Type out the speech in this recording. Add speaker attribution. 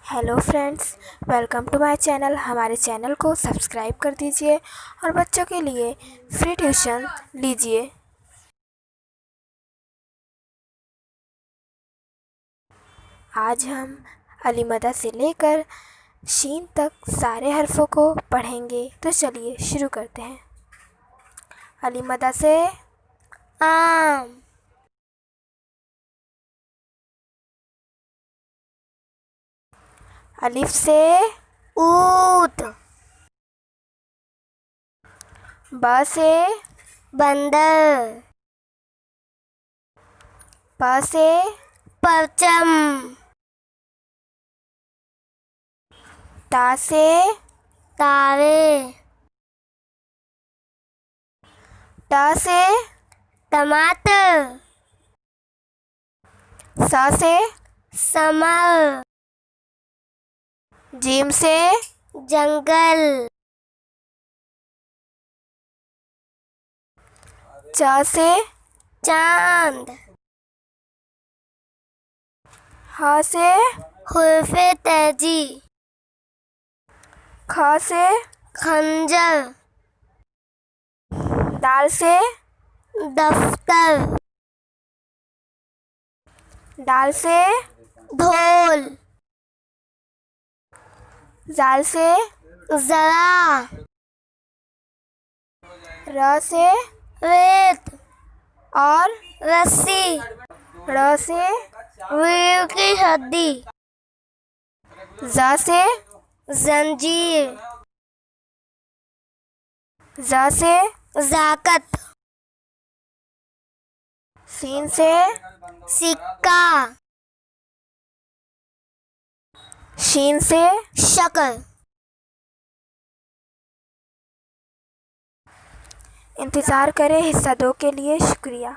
Speaker 1: Hello friends, welcome to my channel. हमारे चैनल को सब्सक्राइब कर दीजिए और बच्चों के लिए फ्री ट्यूशन लीजिए। आज हम अलीमदा से लेकर शीन तक सारे हरफों को पढ़ेंगे। तो चलिए शुरू करते हैं। अलीमदा से आम, अलिफ से ऊत, ब से बंदर, प से परचम, ता से तारे, ट से टमाटर, स से समर, जीम से जंगल, च से चांद, ह से हुर्फे तेजी, ख से खंजर, दाल से दफ्तर, दाल से ढोल, जाल से जरा, र से रेत और रस्सी, र से रीढ़ की हड्डी, ज से जंजीर, ज से जाकत, सीन से सिक्का, शीन से शक्ल। इंतज़ार करें हिस्सा 2 के लिए। शुक्रिया।